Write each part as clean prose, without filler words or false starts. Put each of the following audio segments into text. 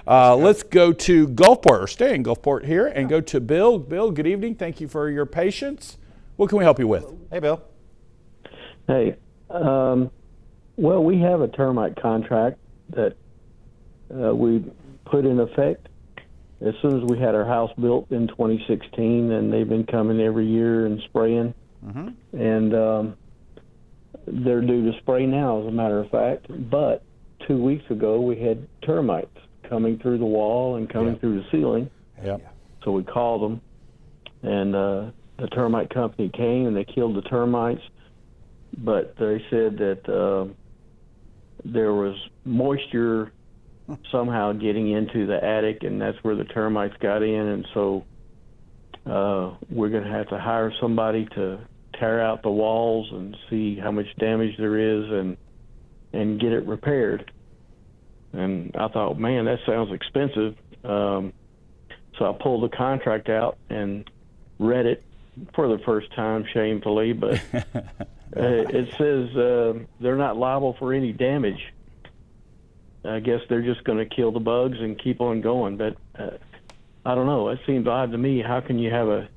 Let's go to Gulfport, or stay in Gulfport here, and go to Bill. Bill, good evening. Thank you for your patience. What can we help you with? Hey, Bill. Hey, well, we have a termite contract that we put in effect as soon as we had our house built in 2016, and they've been coming every year and spraying. And they're due to spray now, as a matter of fact. But 2 weeks ago, we had termites coming through the wall and coming through the ceiling. So we called them, and the termite company came and they killed the termites. But they said that there was moisture somehow getting into the attic, and that's where the termites got in. And so we're going to have to hire somebody to tear out the walls and see how much damage there is and get it repaired. And I thought, man, that sounds expensive. So I pulled the contract out and read it for the first time, shamefully, but it says they're not liable for any damage. I guess they're just going to kill the bugs and keep on going. But I don't know. It seems odd to me. How can you have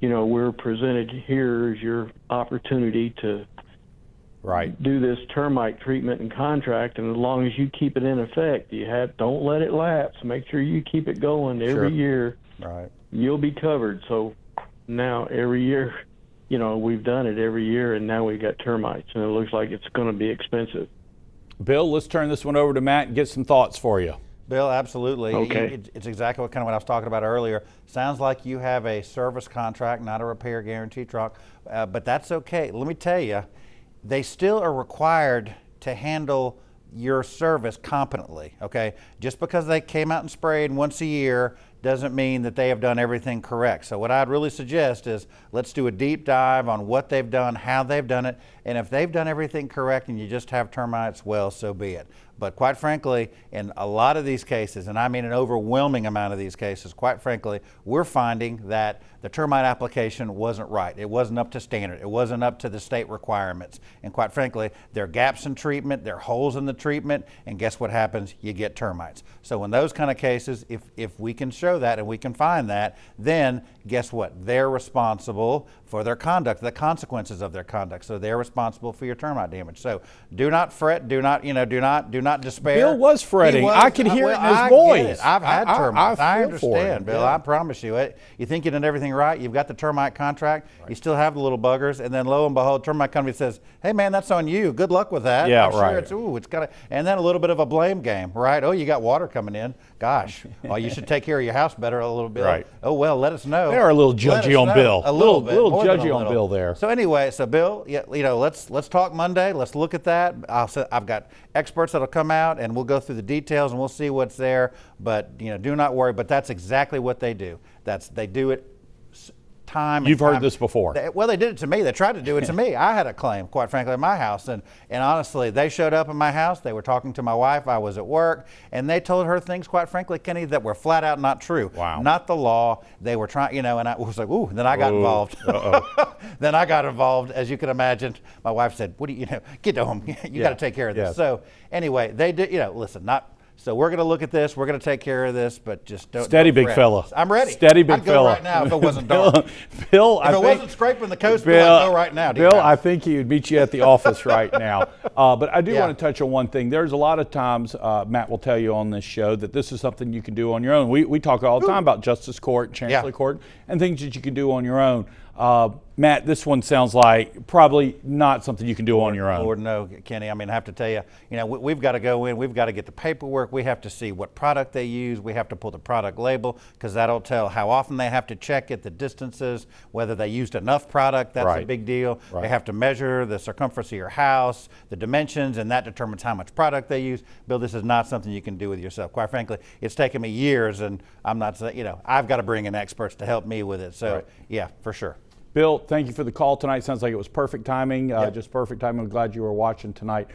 we're presented here as your opportunity to do this termite treatment and contract, and as long as you keep it in effect, don't let it lapse. Make sure you keep it going every year. You'll be covered. So now every year, we've done it every year, and now we've got termites, and it looks like it's going to be expensive. Bill, let's turn this one over to Matt and get some thoughts for you. Bill, absolutely. Okay. It's exactly what I was talking about earlier. Sounds like you have a service contract, not a repair guarantee truck, but that's okay. Let me tell you, they still are required to handle your service competently, okay? Just because they came out and sprayed once a year doesn't mean that they have done everything correct. So what I'd really suggest is let's do a deep dive on what they've done, how they've done it, and if they've done everything correct and you just have termites, well, so be it. But quite frankly, in a lot of these cases, and I mean an overwhelming amount of these cases, quite frankly, we're finding that the termite application wasn't right. It wasn't up to standard. It wasn't up to the state requirements. And quite frankly, there are gaps in treatment, there are holes in the treatment, and guess what happens? You get termites. So in those kind of cases, if we can show that and we can find that, then guess what? They're responsible for their conduct, the consequences of their conduct. So they're responsible for your termite damage. So do not fret, do not despair. Bill was fretting. I could hear it in his voice. I've had termites. I it. understand, Bill. I promise you. You think you did everything right. You've got the termite contract. You still have the little buggers, and then lo and behold, termite company says, "Hey, man, that's on you. Good luck with that." Yeah, I'm sure it's got and then a little bit of a blame game, right? Oh, you got water coming in. Gosh, well, you should take care of your house better a little bit. Right. Oh well, let us know. They are a little judgy on Bill. A little bit. Little judgy on Bill there. So anyway, Bill, let's talk Monday. Let's look at that. I've got experts that'll come out and we'll go through the details and we'll see what's there. But do not worry. But that's exactly what they do. They do it time. You've heard this before. They did it to me. They tried to do it to me. I had a claim, quite frankly, in my house. And honestly, they showed up in my house. They were talking to my wife. I was at work. And they told her things, quite frankly, Kenny, that were flat out not true. Wow. Not the law. They were trying, and I was like, ooh, then I got involved. Then I got involved, as you can imagine. My wife said, what do you, get home. You got to take care of this. Yes. So anyway, they did, listen, so we're going to look at this. We're going to take care of this, but just don't. Steady, big fella. I'm ready. Steady, big I'd go fella. right now if it wasn't dark. Bill, if it wasn't scraping the coast, Bill, I'd go right now. Bill, I think he would meet you at the office right now. But I do want to touch on one thing. There's a lot of times, Matt will tell you on this show, that this is something you can do on your own. We talk all the time about Justice Court, Chancellery Court, and things that you can do on your own. Matt, this one sounds like probably not something you can do on your own. Lord, no, Kenny. I mean, I have to tell you, we've got to go in. We've got to get the paperwork. We have to see what product they use. We have to pull the product label because that'll tell how often they have to check it, the distances, whether they used enough product. That's a big deal. Right. They have to measure the circumference of your house, the dimensions, and that determines how much product they use. Bill, this is not something you can do with yourself. Quite frankly, it's taken me years, and I'm not, I've got to bring in experts to help me with it. So, yeah, for sure. Bill, thank you for the call tonight. Sounds like it was perfect timing, just perfect timing. I'm glad you were watching tonight.